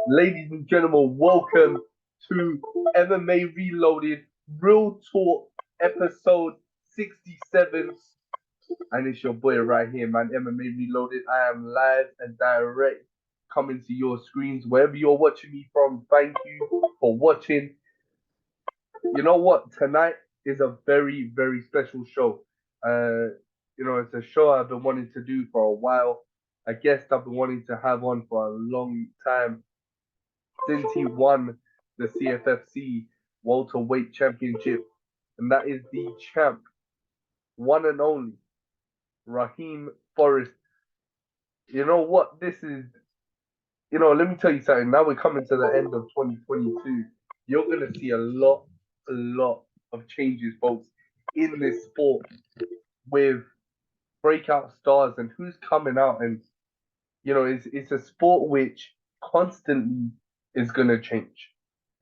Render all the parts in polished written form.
Ladies and gentlemen, welcome to MMA Reloaded Real Talk episode 67. And it's your boy right here, man. MMA Reloaded. I am live and direct coming to your screens wherever you're watching me from. Thank you for watching. You know what? Tonight is a very, very special show. It's a show I've been wanting to do for a while. A guest I've been wanting to have on for a long time since he won the CFFC Welterweight Championship, and that is the champ, one and only, Raheam Forrest. You know what? Let me tell you something. Now we're coming to the end of 2022. You're going to see a lot of changes, folks, in this sport with breakout stars and who's coming out. And, it's a sport which constantly is going to change.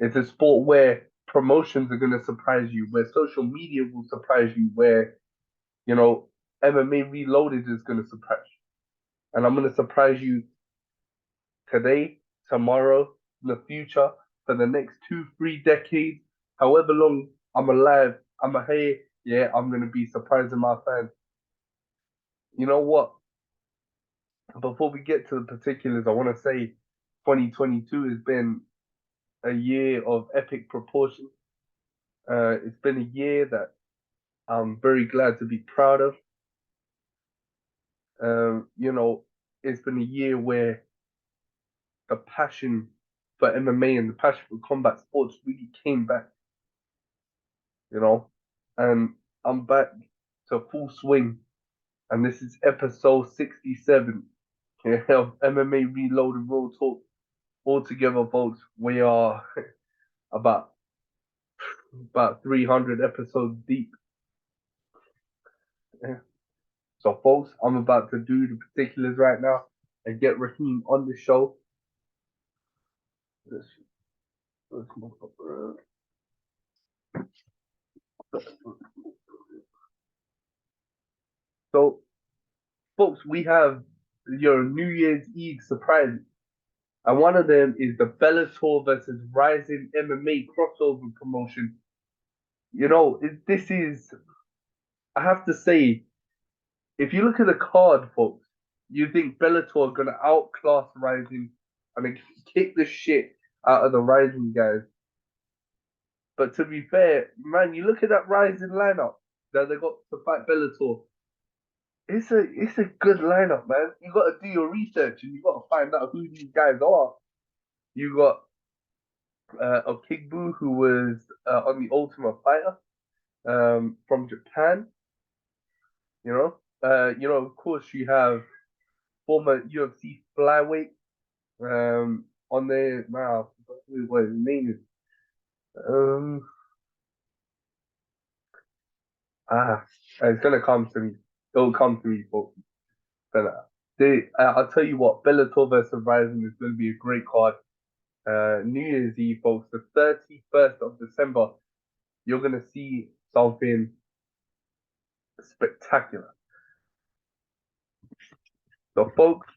It's a sport where promotions are going to surprise you, where social media will surprise you, where, you know, MMA Reloaded is going to surprise you. And I'm going to surprise you today, tomorrow, in the future, for the next 2, 3 decades, however long I'm alive, I'm here, yeah, I'm going to be surprising my fans. You know what? Before we get to the particulars, I want to say 2022 has been a year of epic proportions. It's been a year that I'm very glad to be proud of. You know, it's been a year where the passion for MMA and the passion for combat sports really came back, you know, and I'm back to full swing. And this is episode 67 of MMA Reloaded Real Talk. Altogether, folks, we are about about 300 episodes deep. Yeah. So, folks, I'm about to do the particulars right now and get Raheem on the show. Let's, let's move up around. So, folks, we have your New Year's Eve surprises. And one of them is the Bellator versus Rising MMA crossover promotion. This is, I have to say, if you look at the card, folks, you think Bellator are going to outclass Rising and kick the shit out of the Rising guys. But to be fair, man, you look at that Rising lineup that they got to fight Bellator. It's a good lineup, man. You got to do your research and you got to find out who these guys are. You got Okigbu, who was on the Ultimate Fighter from Japan. Of course, you have former UFC flyweight on there. Now, what his name is. Um, ah, it's gonna come to me. It'll come to me, folks. But I'll tell you what, Bellator versus Rising is going to be a great card. New Year's Eve, folks, the 31st of December, you're going to see something spectacular. So, folks,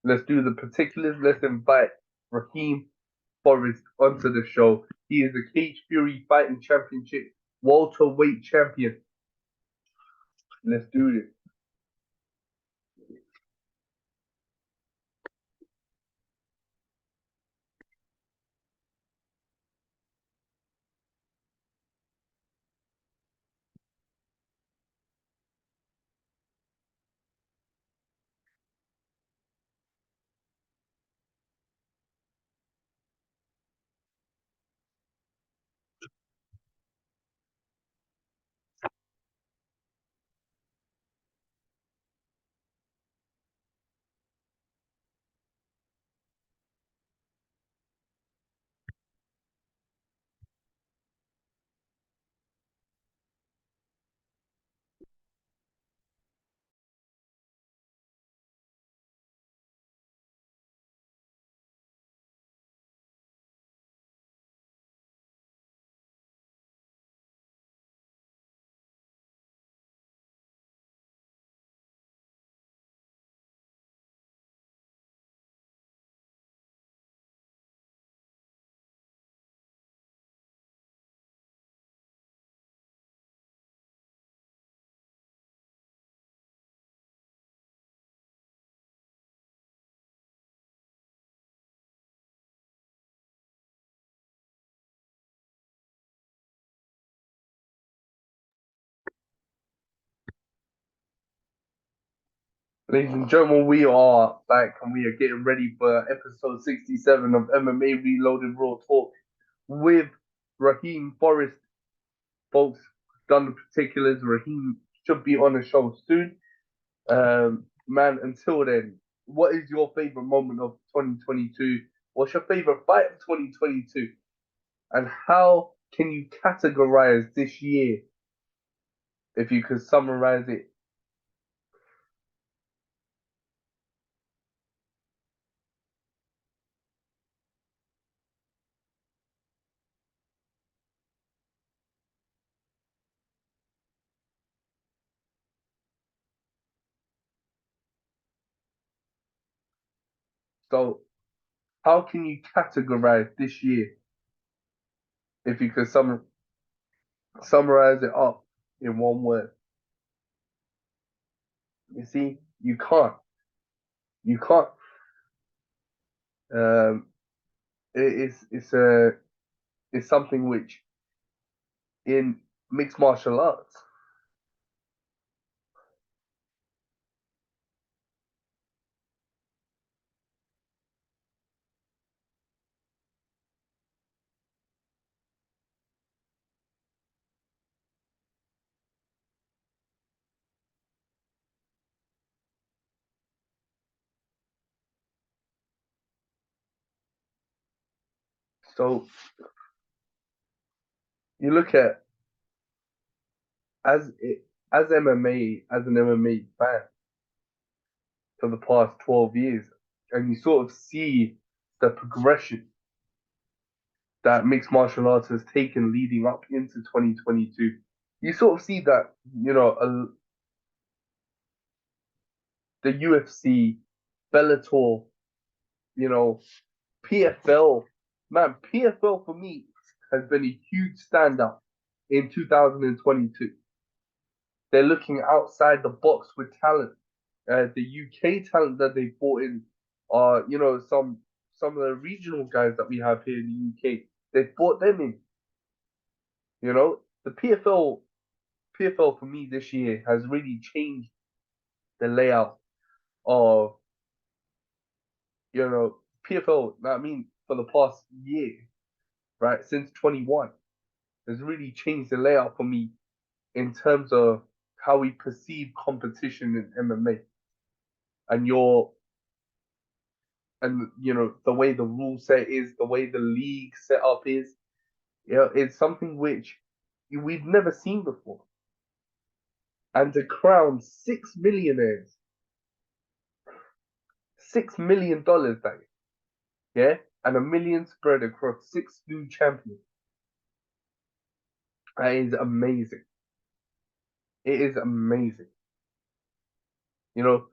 let's do the particulars. Let's invite Raheem Forrest onto the show. He is the Cage Fury Fighting Championship welterweight champion. Let's do this. Ladies and gentlemen, we are back and we are getting ready for episode 67 of MMA Reloaded Raw Talk with Raheam Forrest. Folks, done the particulars. Raheem should be on the show soon. Man, until then, what is your favorite moment of 2022? What's your favorite fight of 2022? And how can you categorize this year if you could summarize it? So, how can you categorize this year if you could summarize it up in one word? You see, you can't. You can't. Um, it's something which in mixed martial arts. So you look at as it as MMA as an MMA fan for the past 12 years, and you sort of see the progression that mixed martial arts has taken leading up into 2022. You sort of see that the UFC, Bellator, you know, PFL. Man, PFL for me has been a huge standout in 2022. They're looking outside the box with talent. The UK talent that they brought in are, some of the regional guys that we have here in the UK. They brought them in. The PFL for me this year has really changed the layout of, PFL. I mean, for the past year, right, since 21, has really changed the layout for me in terms of how we perceive competition in MMA and the way the rule set is, the way the league set up is. It's something which we've never seen before. And to crown six millionaires, $6 million, that is, yeah, and a million spread across six new champions. That is amazing. It is amazing. You know,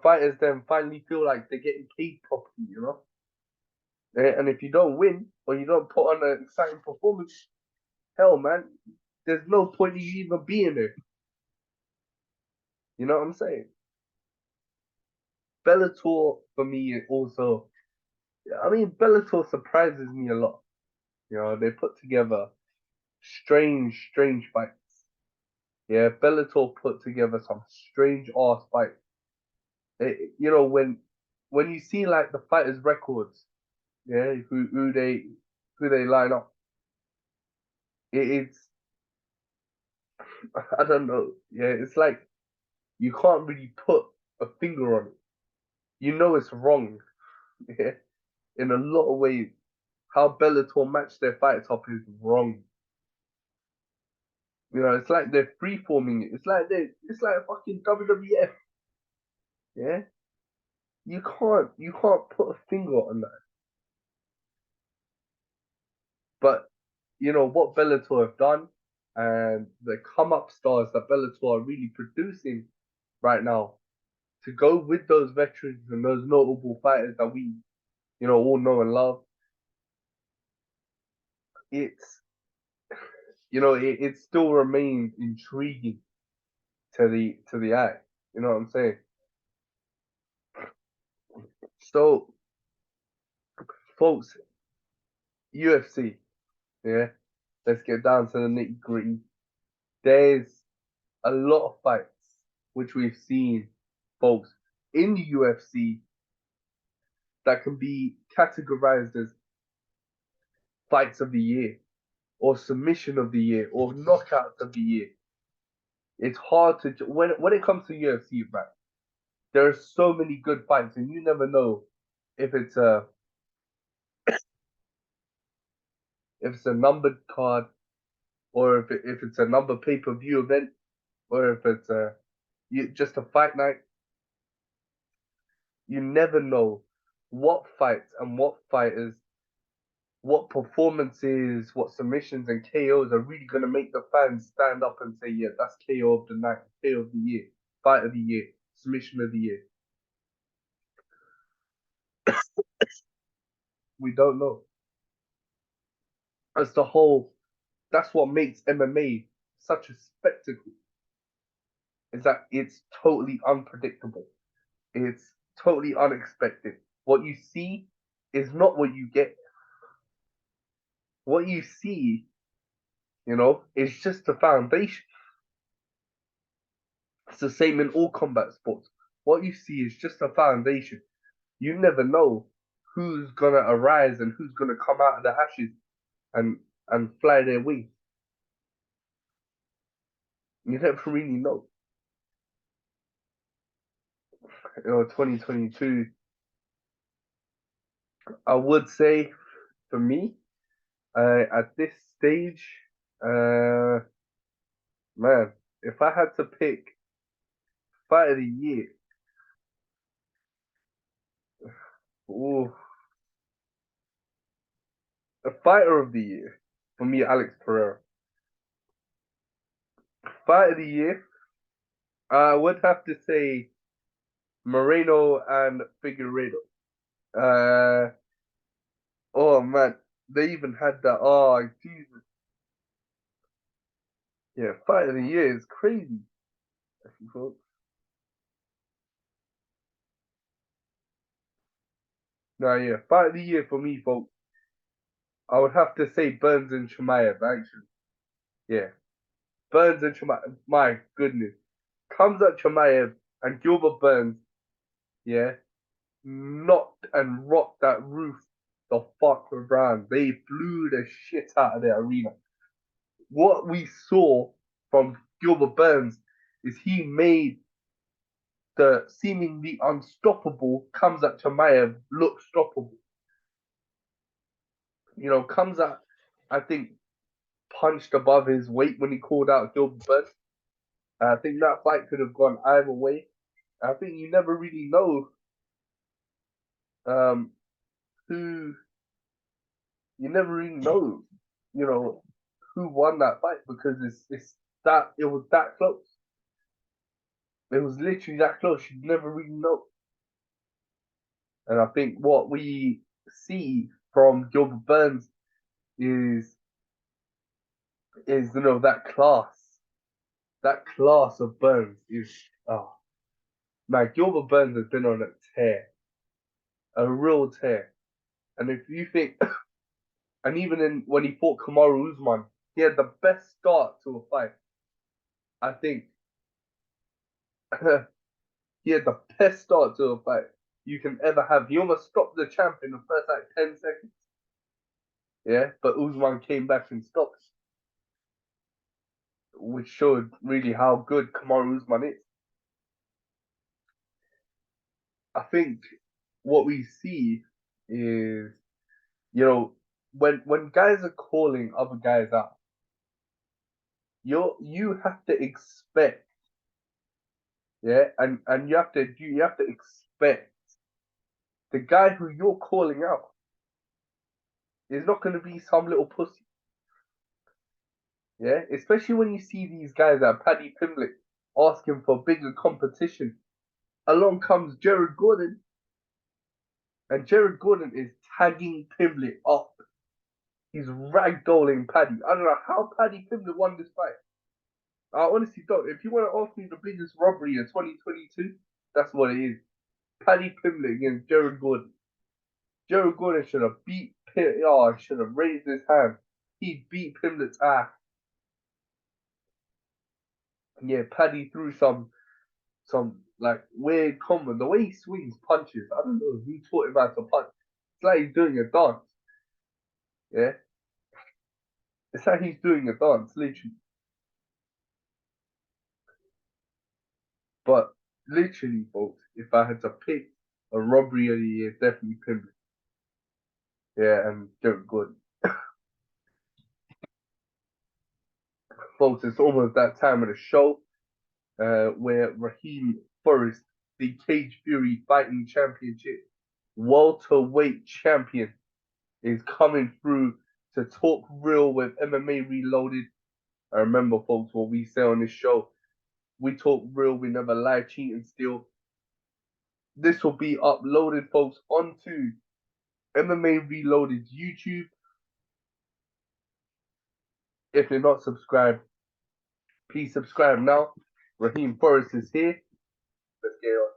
fighters then finally feel like they're getting paid properly. And if you don't win or you don't put on an exciting performance, hell, man, there's no point in you even being there. You know what I'm saying? Bellator for me also. I mean, Bellator surprises me a lot. They put together strange, strange fights. Yeah, Bellator put together some strange ass fights. When you see like the fighters' records, yeah, who they line up, it's I don't know. Yeah, it's like you can't really put a finger on it. It's wrong. Yeah, in a lot of ways, how Bellator match their fights up is wrong. It's like they're freeforming it. It's like fucking WWF. Yeah, you can't put a finger on that. But what Bellator have done, and the come up stars that Bellator are really producing right now to go with those veterans and those notable fighters that we all know and love. It's it still remains intriguing to the eye. You know what I'm saying? So, folks, UFC, yeah. Let's get down to the nitty gritty. There's a lot of fights which we've seen folks, in the UFC that can be categorized as fights of the year, or submission of the year, or knockouts of the year. It's hard to when it comes to UFC, man. There are so many good fights, and you never know if it's a numbered card, or if it's a number pay-per-view event, or if it's just a fight night. You never know what fights and what fighters, what performances, what submissions and KOs are really going to make the fans stand up and say, yeah, that's KO of the night, KO of the year, fight of the year, submission of the year. We don't know. As the whole, that's what makes MMA such a spectacle, is that it's totally unpredictable. It's totally unexpected. What you see is not what you get. What you see, is just the foundation. It's the same in all combat sports. What you see is just a foundation. You never know who's gonna arise and who's gonna come out of the ashes and fly their wings. You never really know. 2022, I would say, for me, at this stage, man, if I had to pick fight of the year, ooh, a fighter of the year, for me, Alex Pereira. Fight of the year, I would have to say Moreno and Figueiredo. Uh, oh man, they even had that. Oh Jesus, yeah, fight of the year is crazy. Folks. Nah, yeah, fight of the year for me, folks. I would have to say Burns and Chimaev, actually. Yeah, Burns and Chimaev. My goodness, comes at Chimaev and Gilbert Burns. Yeah, knocked and rocked that roof the fuck around. They blew the shit out of their arena. What we saw from Gilbert Burns is he made the seemingly unstoppable comes at Chimaev look stoppable. Comes at, I think, punched above his weight when he called out Gilbert Burns. I think that fight could have gone either way. I think you never really know um, who, you never really know, you know, who won that fight because it was that close. It was literally that close. You never really know. And I think what we see from Gilbert Burns is that class of Burns is man, Gilbert Burns has been on a tear, a real tear. And if you think, and even when he fought Kamaru Usman, he had the best start to a fight. I think he had the best start to a fight you can ever have. He almost stopped the champ in the first 10 seconds. Yeah, but Usman came back and stopped, which showed really how good Kamaru Usman is. I think what we see is, when guys are calling other guys out, you have to expect, yeah, and you have to expect the guy who you're calling out is not going to be some little pussy, yeah. Especially when you see these guys like Paddy Pimblett asking for bigger competition. Along comes Jared Gordon, and Jared Gordon is tagging Pimblett up. He's ragdolling Paddy. I don't know how Paddy Pimblett won this fight. I honestly don't. If you want to ask me the biggest robbery of 2022, that's what it is. Paddy Pimblett against Jared Gordon. Jared Gordon should have should have raised his hand. He beat Pimblett's ass. Yeah, Paddy threw some like weird combo. The way he swings punches, I don't know who taught him how to punch. It's like he's doing a dance. Yeah, it's like he's doing a dance, literally. But literally, folks, if I had to pick a robbery of the year, definitely Pimble. Yeah, and Joe Good. Folks, it's almost that time of the show where Raheam Forrest, the Cage Fury Fighting Championship welterweight champion, is coming through to talk real with MMA Reloaded. I remember, folks, what we say on this show. We talk real, we never lie, cheat, and steal. This will be uploaded, folks, onto MMA Reloaded's YouTube. If you're not subscribed, please subscribe now. Raheem Forrest is here. Let's get on.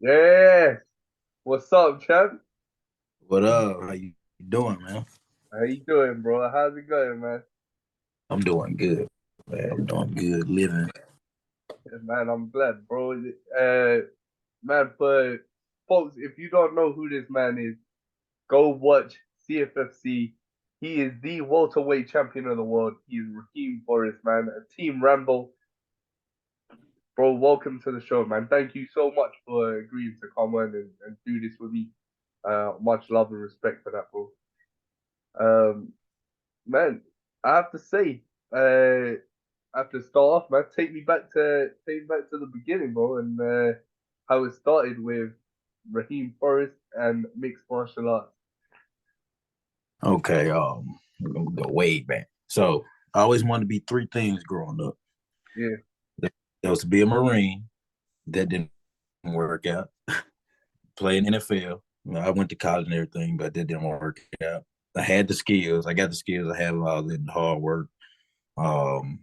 Yeah. What's up, champ? What up? How you doing, man? How you doing, bro? How's it going, man? I'm doing good, man. I'm doing good living. Yeah, man, I'm glad, bro. Man, for folks, if you don't know who this man is, go watch CFFC. He is the welterweight champion of the world. He is Raheem Forrest, man. Team Rambo. Bro, welcome to the show, man. Thank you so much for agreeing to come on and do this with me. Much love and respect for that, bro. Um, man, I have to say, I have to start off, man. Take me back to the beginning, bro, and how it started with Raheem Forrest and mixed martial arts. Okay, I'm gonna go way back. So I always wanted to be three things growing up. Yeah, That was to be a Marine. That didn't work out. Play in NFL. I went to college and everything, but that didn't work out. I had the skills. I got the skills. I had all the hard work. Um,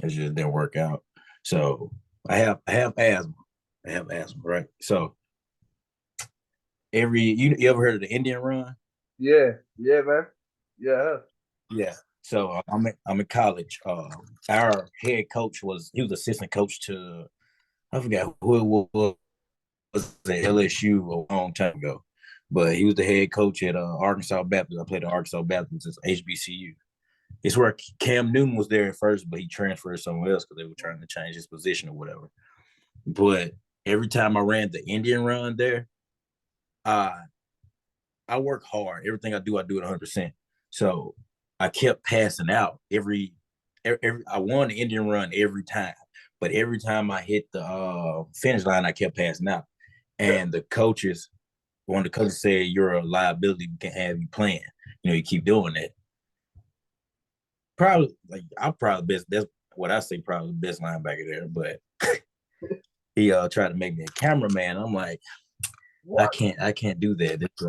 it just didn't work out. So I have asthma. I have asthma, right? So you ever heard of the Indian Run? yeah, man. Yeah, Yeah. So I'm in college. Our head coach he was assistant coach to I forgot who it was at LSU a long time ago, but he was the head coach at Arkansas Baptist. I played at Arkansas Baptist. It's HBCU. It's where Cam Newton was there at first, but he transferred somewhere else because they were trying to change his position or whatever. But every time I ran the Indian Run there, I I work hard. Everything I do it 100%. So I kept passing out every I won the Indian Run every time, but every time I hit the finish line, I kept passing out. And one of the coaches said, "You're a liability. We can't have you playing. You keep doing that." Probably like I'm probably best. That's what I say. Probably the best linebacker there, but he tried to make me a cameraman. I'm like, what? I can't do that. It's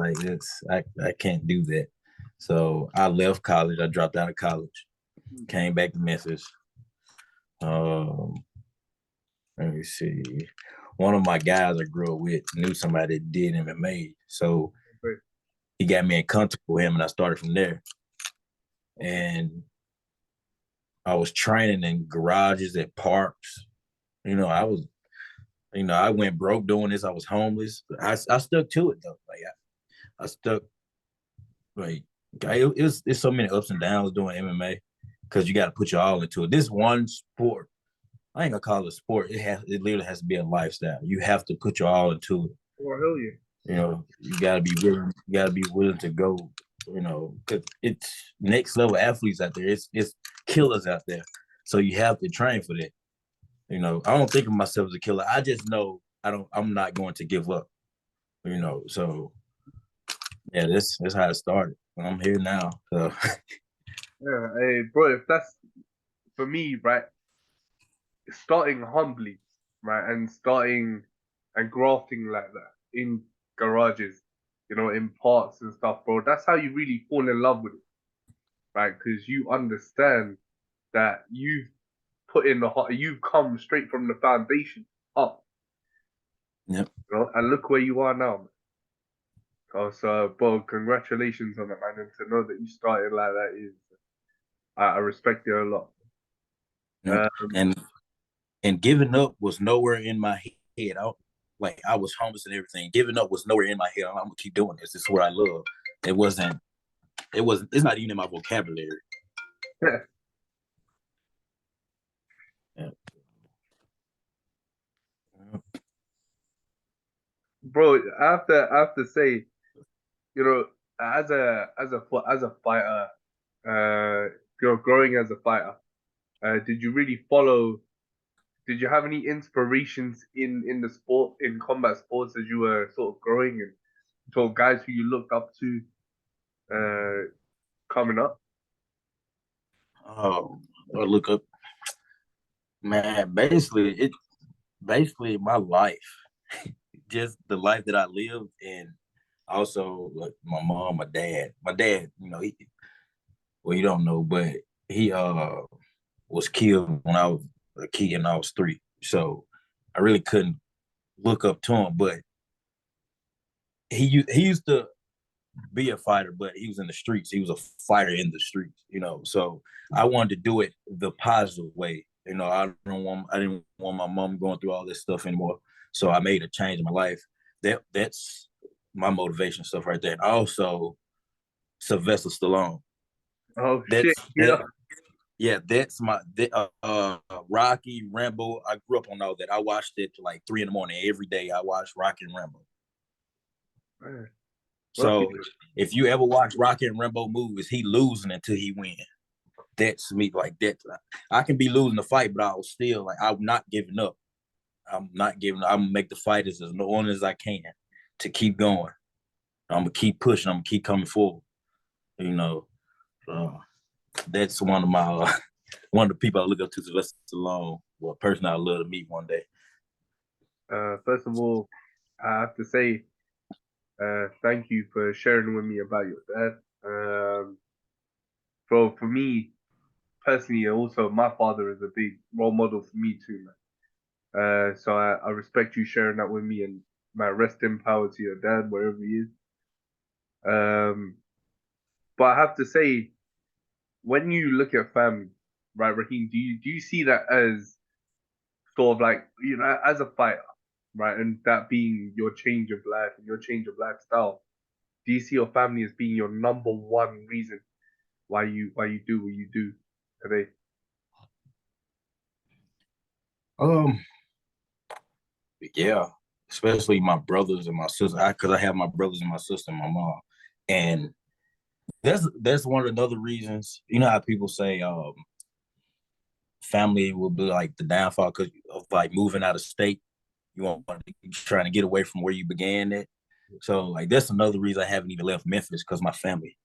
like I can't do that. So I left college. I dropped out of college. Came back to Memphis. Um, let me see. One of my guys I grew up with knew somebody that did MMA, so he got me in contact with him, and I started from there. And I was training in garages at parks. I was, I went broke doing this. I was homeless. I stuck to it though. Like I stuck. Like it's so many ups and downs doing MMA because you got to put your all into it. This one sport, I ain't gonna call it a sport. It literally has to be a lifestyle. You have to put your all into it. Oh, hell yeah. You gotta be willing. You gotta be willing to go. Because it's next level athletes out there. It's killers out there. So you have to train for that. I don't think of myself as a killer. I just know I'm not going to give up. So yeah, that's how it started. And I'm here now. So Yeah, hey, bro, if that's for me, right, starting humbly, right, and starting and grafting like that in garages, in parks and stuff, bro, that's how you really fall in love with it. right? Because you understand that you've put in the hot, you've come straight from the foundation up, Yep. you know, and look where you are now, man. Oh, so, bro, congratulations on it, man. And to know that you started like that is, I respect you a lot. Yep. And giving up was nowhere in my head. I was homeless and everything. Giving up was nowhere in my head. I'm gonna keep doing this. This is what I love. It wasn't. It wasn't. It's not even in my vocabulary. Yeah. Bro, I have to say, you know, as a fighter, growing as a fighter, did you really follow? Did you have any inspirations in the sport, in combat sports, as you were sort of growing, and sort of guys who you looked up to coming up? Oh, or look up, man. Basically my life, just the life that I lived, and also like my mom, my dad. My dad, well, you don't know, but he was killed when I was a kid and I was 3. So I really couldn't look up to him, but he used to be a fighter, but he was in the streets. He was a fighter in the streets. So I wanted to do it the positive way. I didn't want my mom going through all this stuff anymore. So I made a change in my life. That's my motivation stuff right there. And also Sylvester Stallone. Oh That's shit, that. yeah. Yeah, that's my Rocky, Rambo. I grew up on all that. I watched it till like 3 in the morning every day. I watched Rocky and Rambo. Man, Rocky. So if you ever watch Rocky and Rambo movies, he losing until he win. That's me. Like that. I can be losing the fight, but I'll still I'm not giving up. I'm not giving up. I'm gonna make the fight as long as I can to keep going. I'm gonna keep pushing. I'm gonna keep coming forward. You know, uh, that's one of my one of the people I look up to, Sylvester Stallone. Well, a person I love to meet one day. First of all, I have to say, thank you for sharing with me about your dad. For me personally, also my father is a big role model for me too, man. So I respect you sharing that with me, and my rest in power to your dad wherever he is. Um, but I have to say, when you look at family, right, Raheem, do you see that as sort of like, as a fighter, right, and that being your change of life and your change of lifestyle? Do you see your family as being your number one reason why you do what you do today? Um, yeah, especially my brothers and my sister. Because I have my brothers and my sister and my mom, and that's one of another reasons. You know how people say family will be like the downfall because of like moving out of state. You're trying to get away from where you began it. So like that's another reason I haven't even left Memphis because my family.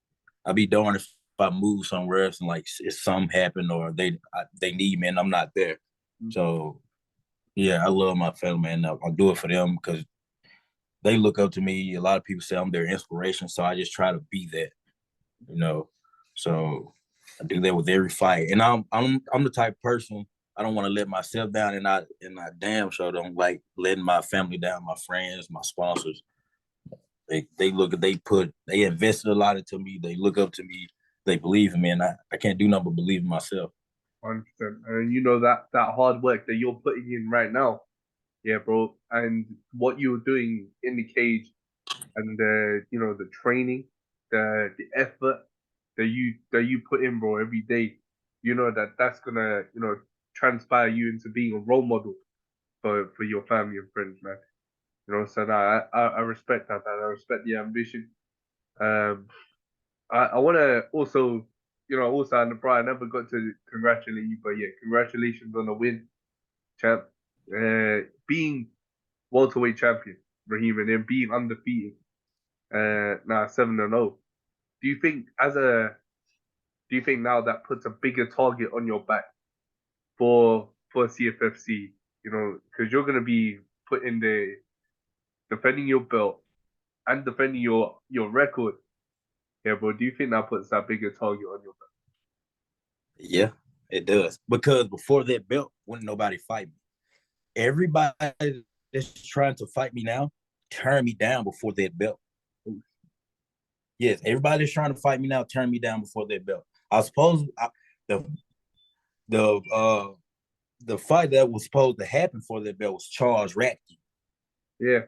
I'd be darned if I move somewhere else and like if something happened or they need me and I'm not there. So yeah, I love my family and I'll do it for them because they look up to me. A lot of people say I'm their inspiration, so I just try to be that, you know. So I do that with every fight, and I'm the type of person I don't want to let myself down, and I damn sure don't like letting my family down, my friends, my sponsors. They invested a lot into me. They look up to me. They believe in me, and I can't do nothing but believe in myself. 100%. And you know that hard work that you're putting in right now, yeah, bro, and what you're doing in the cage, and the training, the effort that you put in, bro, every day, that's gonna transpire you into being a role model for your family and friends, man. So now I respect that, man. I respect the ambition. Um, I want to also, and Brian, I never got to congratulate you, but yeah, congratulations on the win, champ. Being welterweight champion, Raheem, and then being undefeated, now 7-0. Do you think do you think now that puts a bigger target on your back for CFFC? Because you're gonna be put in the defending your belt and defending your record. Yeah, bro. Do you think that puts that bigger target on your back? Yeah, it does. Because before that belt, wouldn't nobody fight me. Everybody that's trying to fight me now turned me down before that belt. Yes, everybody that's trying to fight me now turned me down before that belt. The the uh the fight that was supposed to happen for that belt was Charles Ratke. Yeah.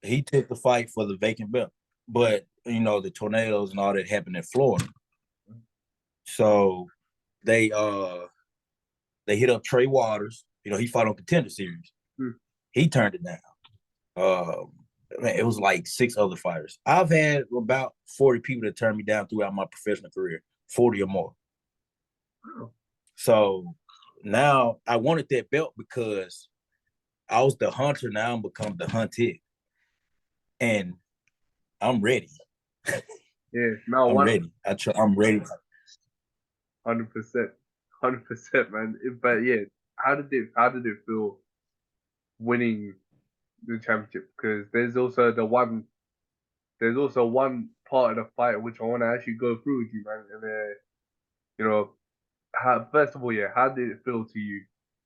He took the fight for the vacant belt, but the tornadoes and all that happened in Florida, so they hit up Trey Waters. He fought on Contender Series. He turned it down. It was like 6 other fighters. I've had about 40 people that turned me down throughout my professional career, 40 or more. So now I wanted that belt because I was the hunter. Now I'm become the hunted, and I'm ready. Yeah, no, I'm ready. I'm ready. 100%, 100%, man. But yeah, how did it feel winning the championship? Because there's also one part of the fight which I want to actually go through with you, man. And first of all, yeah, how did it feel to you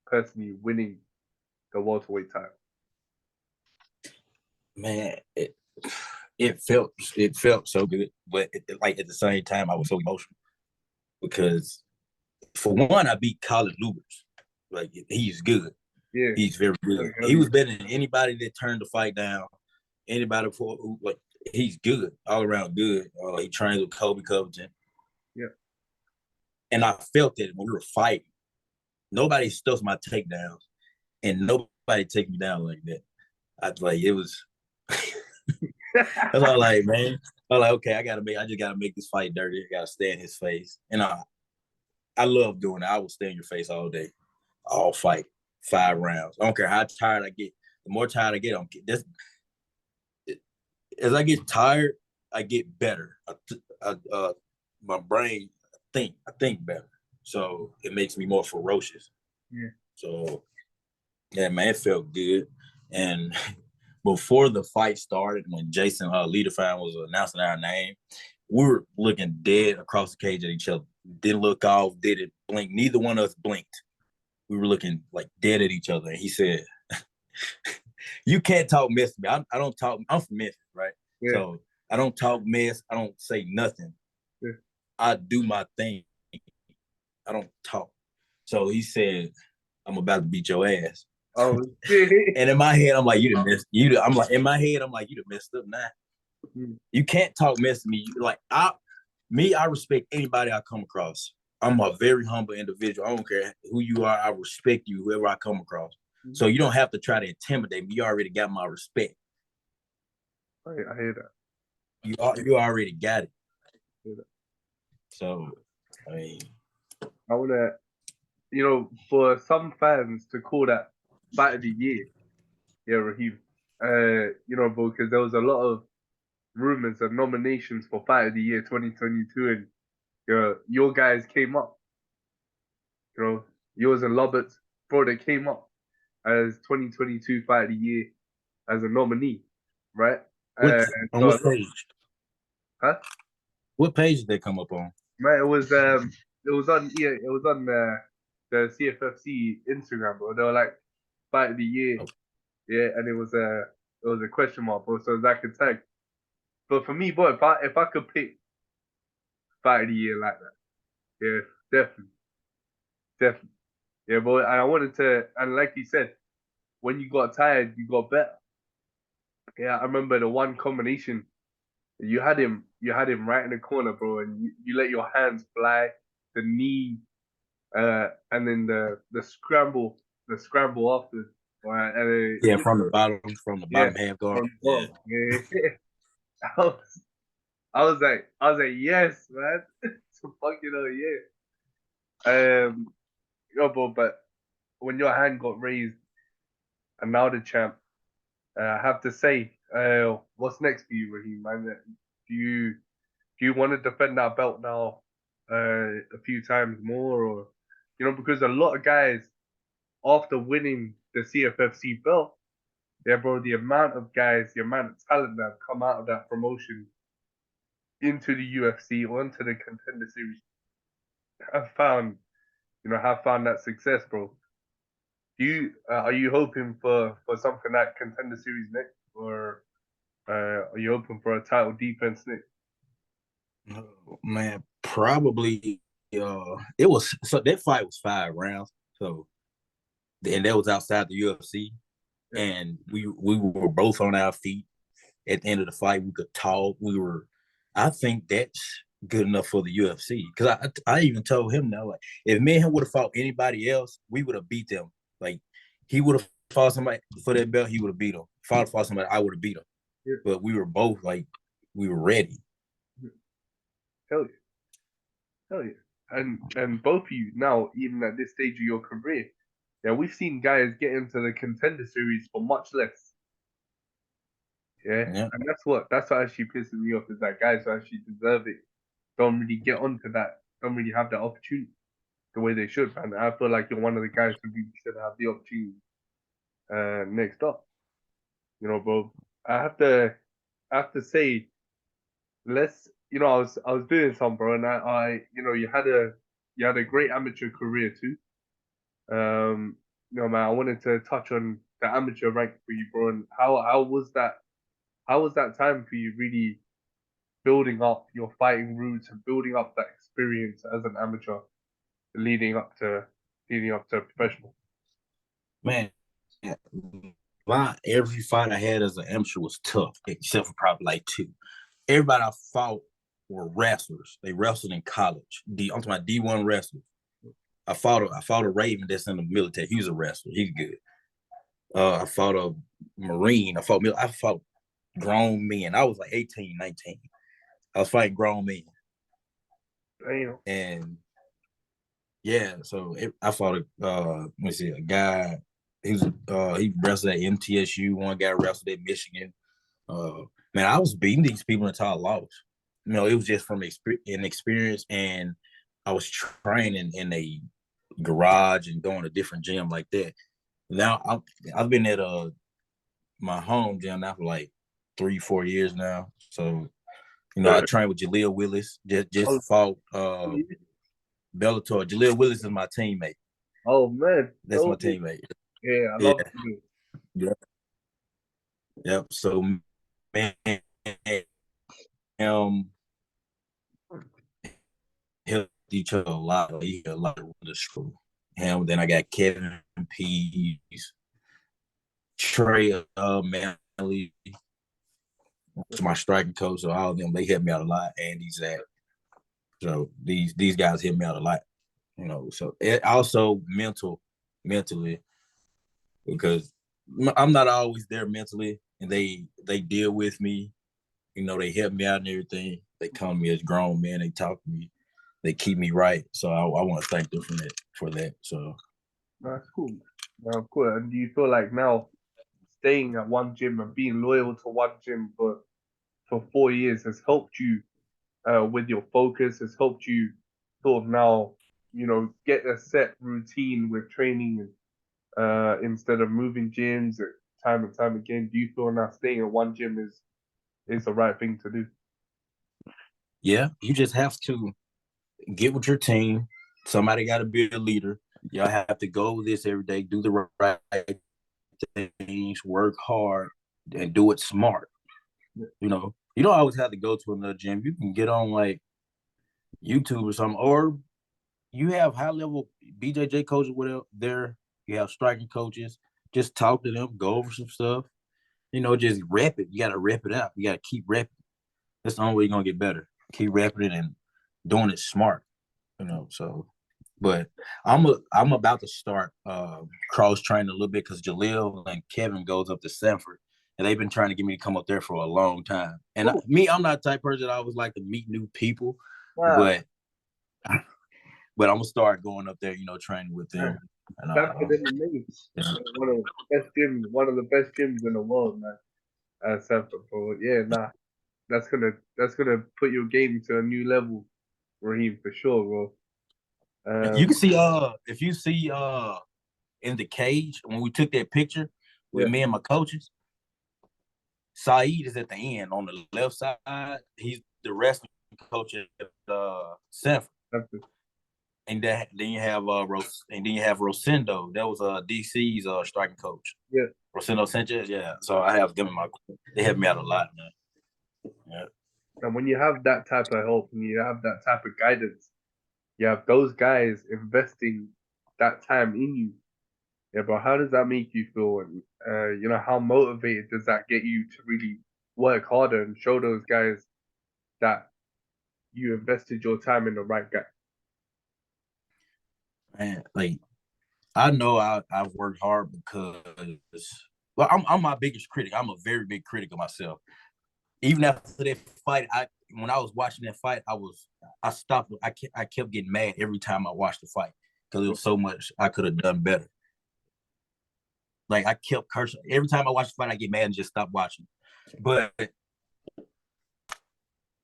personally winning the welterweight title? Man, it felt so good, but like at the same time, I was so emotional because for one, I beat Colin Lubers. Like he's good. Yeah, He's very good. He was better than anybody that turned the fight down. Anybody he's good, all around good. He trains with Kobe Covington. Yeah. And I felt it when we were fighting. Nobody stuffs my takedowns, and nobody take me down like that. It was. That's all like, man. I'm like, okay, I just gotta make this fight dirty. I gotta stay in his face. And I love doing it. I will stay in your face all day. All fight. 5 rounds. I don't care how tired I get. The more tired I get, as I get tired, I get better. My brain I think better. So it makes me more ferocious. Yeah. So yeah, man, it felt good. And before the fight started, when Jason Liederfine was announcing our name, we were looking dead across the cage at each other. Didn't look off, didn't blink. Neither one of us blinked. We were looking like dead at each other. And he said, you can't talk mess to me. I don't talk. I'm from Memphis, right? Yeah. So I don't talk mess. I don't say nothing. Yeah. I do my thing. I don't talk. So he said, I'm about to beat your ass. Oh shit. And in my head, I'm like, you done messed. I'm like, in my head, I'm like, you done messed up now. You can't talk mess to me. I respect anybody I come across. I'm a very humble individual. I don't care who you are. I respect you, whoever I come across. So you don't have to try to intimidate me. You already got my respect. I hear that. You already got it. So, I mean, I want to, for some fans to call that fight of the year, yeah, Raheem, because there was a lot of rumors of nominations for fight of the year 2022, and your guys came up, yours and Roberts, bro, they came up as 2022 fight of the year as a nominee, right? on what page? Huh? What page did they come up on? Right, it was on the CFFC Instagram, bro. They were like fight of the year, yeah, and it was a question mark, bro. So it was like a tag. But for me, boy, if I could pick fight of the year like that, yeah, definitely, yeah, boy. And I wanted to, and like you said, when you got tired, you got better. Yeah, I remember the one combination. You had him right in the corner, bro, and you let your hands fly, the knee, and then the scramble after, right? And From the bottom half guard. Yeah. Yeah. I was, I was like, yes, man. So fucking yeah. But when your hand got raised and now the champ, I have to say, what's next for you, Raheem, man? Do you want to defend that belt now, a few times more, or because a lot of guys after winning the CFFC belt, yeah, bro, the amount of guys, the amount of talent that have come out of that promotion into the UFC or into the Contender Series, I've found have found that success, bro. Are you hoping for something like Contender Series next, or are you hoping for a title defense next? Oh, man, probably. It was so that fight was 5 rounds. So and that was outside the UFC, Yeah. and we were both on our feet. At the end of the fight, we could talk. I think that's good enough for the UFC because I even told him now, like, if me and him would have fought anybody else, we would have beat them. Like, he would have fought somebody for that belt, he would have beat him. If I fought somebody, I would have beat him. Yeah. But we were both like, we were ready. Hell yeah. Hell yeah. And both of you now, even at this stage of your career, yeah, we've seen guys get into the Contender Series for much less. Yeah, Yeah. and that's what actually pisses me off is that guys who actually deserve it don't really get onto that, don't really have that opportunity the way they should, man. I feel like you're one of the guys who really should have the opportunity next up. Bro. I have to say, I was doing some, bro, and you had a great amateur career too. Man, I wanted to touch on the amateur rank for you, bro, and how was that? How was that time for you, really building up your fighting roots and building up that experience as an amateur, leading up to professional? Man, every fight I had as an amateur was tough, except for probably like two. Everybody I fought were wrestlers. They wrestled in college. I'm talking about D1 wrestlers. I fought a Raven that's in the military. He was a wrestler. He's good. I fought a Marine. I fought grown men. I was like 18, 19. I was fighting grown men. Damn. And yeah, so I fought a guy. He wrestled at MTSU. One guy wrestled at Michigan. Man, I was beating these people until I lost. It was just from experience, and I was training in a garage and going to different gym like that. Now I've been at my home gym now for like 3-4 years now. So I trained with Jaleel Willis. Just fought Bellator. Jaleel Willis is my teammate. Oh man, That's my teammate. Yeah, I Yeah. love you. Yep. Yep. So man, helped each other a lot. He had a lot of the school. Him. Then I got Kevin Pease, Trey Manley, to my striking coach. So all of them, they helped me out a lot. Andy Zach. So these guys helped me out a lot. So it also mentally, because I'm not always there mentally, and they deal with me. They help me out and everything. They come to me as grown men. They talk to me. They keep me right. So I want to thank them for that. So That's cool. Cool. And do you feel like now staying at one gym and being loyal to one gym for 4 years has helped you with your focus, has helped you sort of now, get a set routine with training instead of moving gyms time and time again? Do you feel now staying at one gym is the right thing to do? yeah, you just have to get with your team. Somebody got to be a leader. Y'all have to go with this every day, do the right things, work hard, and do it smart. You don't always have to go to another gym. You can get on like YouTube or something, or you have high level BJJ coaches whatever there. You have striking coaches. Just talk to them, go over some stuff. Just rep it. You got to rep it out. You got to keep repping. That's the only way you're gonna get better. Keep repping it and doing it smart. So. But I'm about to start cross training a little bit because Jaleel and Kevin goes up to Sanford, and they've been trying to get me to come up there for a long time. And I'm not the type of person that I always like to meet new people, Wow. but I'm gonna start going up there, training with them. And, Stanford MMA, one of the best gyms in the world, man. Stanford, bro. Yeah, nah, that's gonna put your game to a new level, Raheem, for sure, bro. you can see if you see in the cage when we took that picture with me and my coaches, Saeed is at the end on the left side. He's the wrestling coach at Sanford. and then you have and then you have Rosendo. That was DC's striking coach. Yeah. Rosendo Sanchez. Yeah. So I have them in my. They helped me out a lot, man. Yeah. And when you have that type of help and you have that type of guidance, you have those guys investing that time in you. Yeah, but how does that make you feel? And how motivated does that get you to really work harder and show those guys that you invested your time in the right guy? Man, like I know I've worked hard because well, I'm my biggest critic. I'm a very big critic of myself. Even after that fight, when I was watching that fight, I stopped. I kept getting mad every time I watched the fight because it was so much I could have done better. Like I kept cursing every time I watched the fight. I get mad and just stop watching. But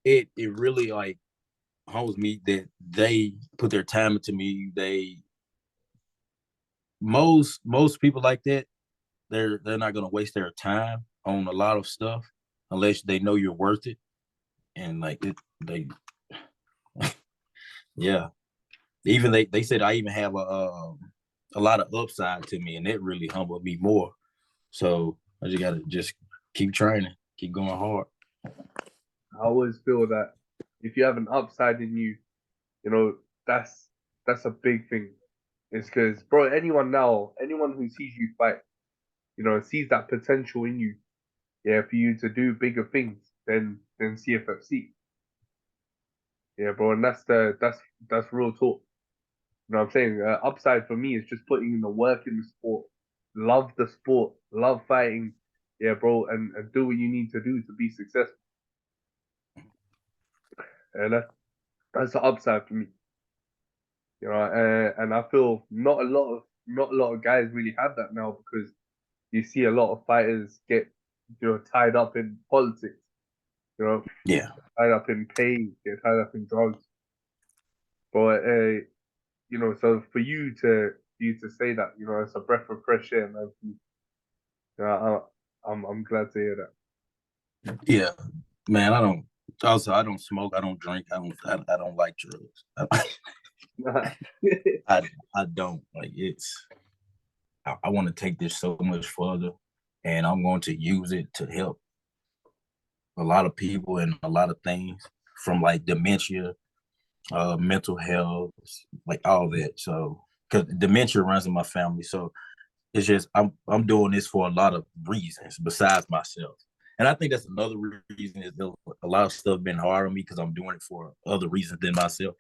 it really like humbles me that they put their time into me. Most people like that, they're not gonna waste their time on a lot of stuff unless they know you're worth it. And like they yeah. Even they said I even have a lot of upside to me, and it really humbled me more. So I just gotta just keep training, keep going hard. I always feel that if you have an upside in you, that's a big thing. It's because, bro, anyone who sees you fight, sees that potential in you, yeah, for you to do bigger things than CFFC. Yeah, bro, and that's real talk. You know what I'm saying? Upside for me is just putting in the work in the sport, love fighting, yeah, bro, and do what you need to do to be successful. And that's the upside for me. And I feel not a lot of guys really have that now because you see a lot of fighters get tied up in politics, Yeah. tied up in pay, get tied up in drugs. But so for you to say that, it's a breath of fresh air, man. I'm glad to hear Yeah. Man, I don't smoke, I don't drink, I don't like drugs. that. I don't like I want to take this so much further, and I'm going to use it to help a lot of people and a lot of things from like dementia, mental health, like all that. So, because dementia runs in my family, so it's just I'm doing this for a lot of reasons besides myself, and I think that's another reason is a lot of stuff been hard on me because I'm doing it for other reasons than myself.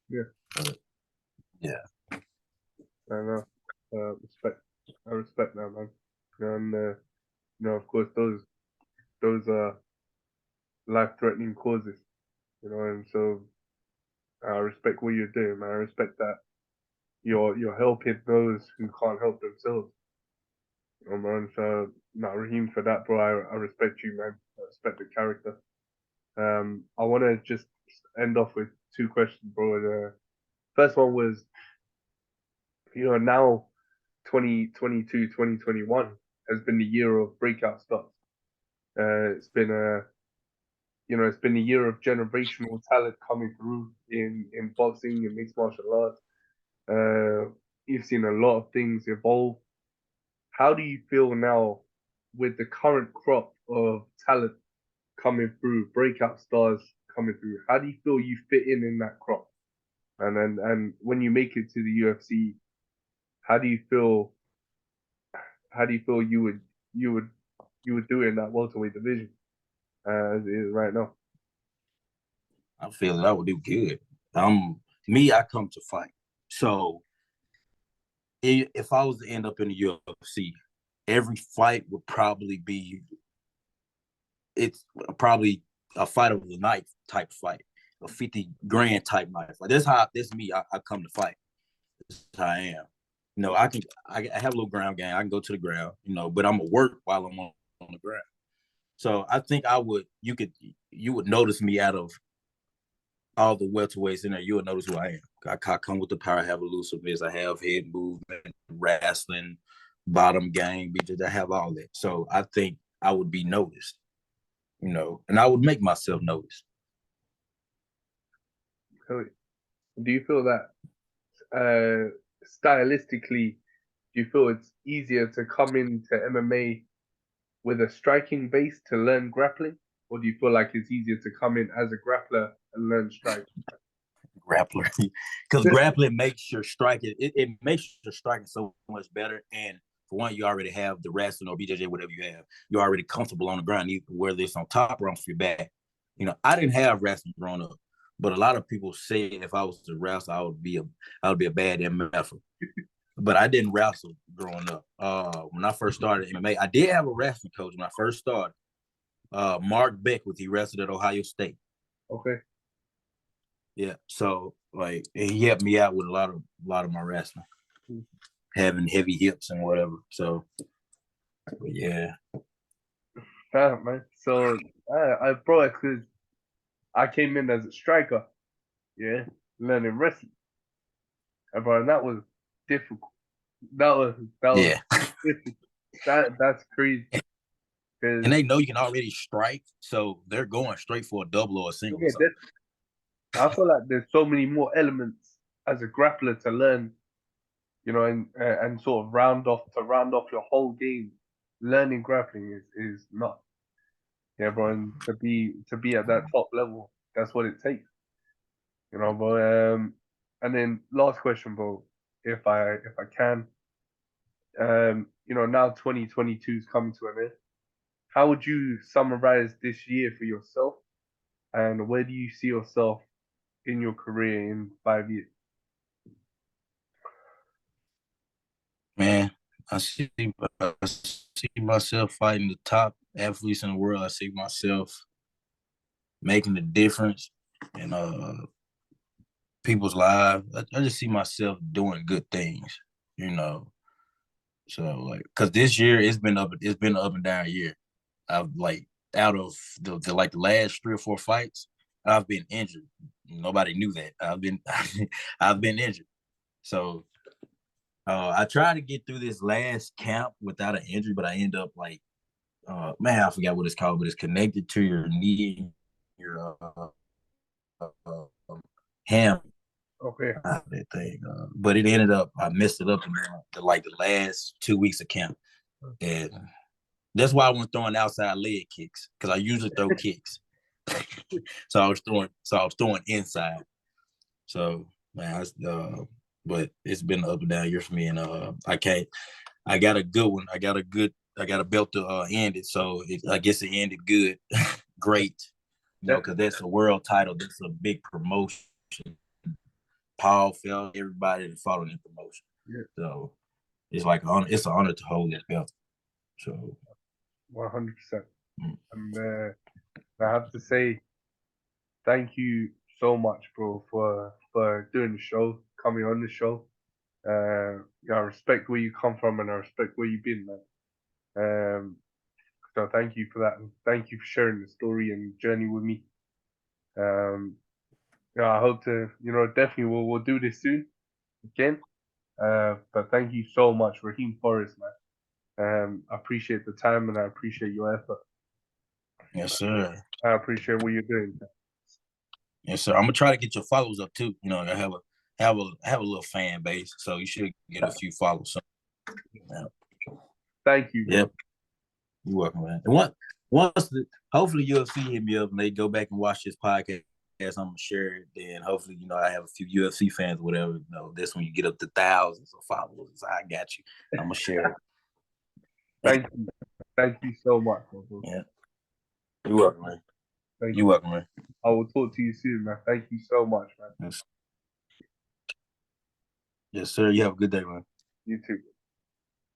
Yeah, Yeah, I know. Respect. I respect that, man. And of course, those are life-threatening causes, and so I respect what you're doing, man. I respect that you're helping those who can't help themselves. Man. So, no, Raheem, for that, bro, I respect you, man. I respect the character. I want to just end off with two questions, bro. The first one was, now 2022, 2021 has been the year of breakout stars. It's been a year of generational talent coming through in boxing and mixed martial arts. You've seen a lot of things evolve. How do you feel now with the current crop of talent coming through, breakout stars coming through? How do you feel you fit in that crop? And when you make it to the UFC, how do you feel? How do you feel you would do in that welterweight division as it is right now? I feel that I would do good. I come to fight. So if I was to end up in the UFC, every fight would probably be it's probably a fight of the night type fight, a 50 grand type night fight. That's me. I come to fight. That's how I am. I have a little ground game. I can go to the ground, but I'm gonna work while I'm on the ground. So I think you would notice me out of all the welterweights in there. You would notice who I am. I come with the power. I have elusiveness. I have head movement, wrestling, bottom game. I have all that. So I think I would be noticed, and I would make myself noticed. Do you feel that stylistically, do you feel it's easier to come into MMA with a striking base to learn grappling, or do you feel like it's easier to come in as a grappler and learn striking? Grappler, because grappling makes your striking. It makes your striking so much better. And for one, you already have the wrestling or BJJ, whatever you have. You're already comfortable on the ground, whether it's on top or on your back. You know, I didn't have wrestling growing up, but a lot of people say if I was a wrestler, I would be a bad MFer. But I didn't wrestle growing up. When I first started MMA, I did have a wrestling coach when I first started. Mark Beckwith, he wrestled at Ohio State. Okay. Yeah, so like he helped me out with a lot of my wrestling, having heavy hips and whatever. So yeah. Man. So I brought it because I came in as a striker, yeah, learning wrestling. And that was difficult. That was Yeah. difficult. That's crazy. And they know you can already strike, so they're going straight for a double or a single. Yeah, I feel like there's so many more elements as a grappler to learn, you know, and sort of round off your whole game. Learning grappling is not, yeah, bro. And to be at that top level, that's what it takes, you know. But and then last question, bro, if I can, you know, now 2022 is coming to an end. How would you summarize this year for yourself, and where do you see yourself in your career in 5 years? Man, I see myself fighting the top athletes in the world. I see myself making a difference in people's lives. I just see myself doing good things, you know. So like, cause this year it's been up and down year. I've like out of the last 3 or 4 fights, I've been injured. Nobody knew that. I've been injured. So I tried to get through this last camp without an injury, but I end up like, man, I forgot what it's called, but it's connected to your knee, your ham. Okay. That thing. But it ended up, I messed it up in the last 2 weeks of camp. And that's why I went throwing outside leg kicks, because I usually throw kicks. So I was throwing inside. So man, but it's been an up and down year for me, and I got a good one. I got a belt to end it. So I guess it ended good, great. You know, because that's a world title. That's a big promotion. Paul felt everybody that followed the promotion. Yeah. So it's like it's an honor to hold that belt. So 100%. And I have to say, thank you so much, bro, for doing the show, coming on the show. I respect where you come from, and I respect where you've been, man. So thank you for that, and thank you for sharing the story and journey with me. I hope to, definitely we'll do this soon again. But thank you so much, Raheam Forrest, man. I appreciate the time and I appreciate your effort. Yes, sir. I appreciate what you're doing. Yes, sir. I'm gonna try to get your followers up too. You know, I have a little fan base, so you should get a few followers. Yeah. Thank you. Bro. Yep. You're welcome, man. And hopefully UFC hit me up and they go back and watch this podcast. I'm gonna share it. Then hopefully, I have a few UFC fans, or whatever. That's when you get up to thousands of followers. I got you. I'm gonna share it. Thank you so much, bro. Yeah. You're welcome, man. You're welcome, man. I will talk to you soon, man. Thank you so much, man. Yes, sir. You have a good day, man. You too.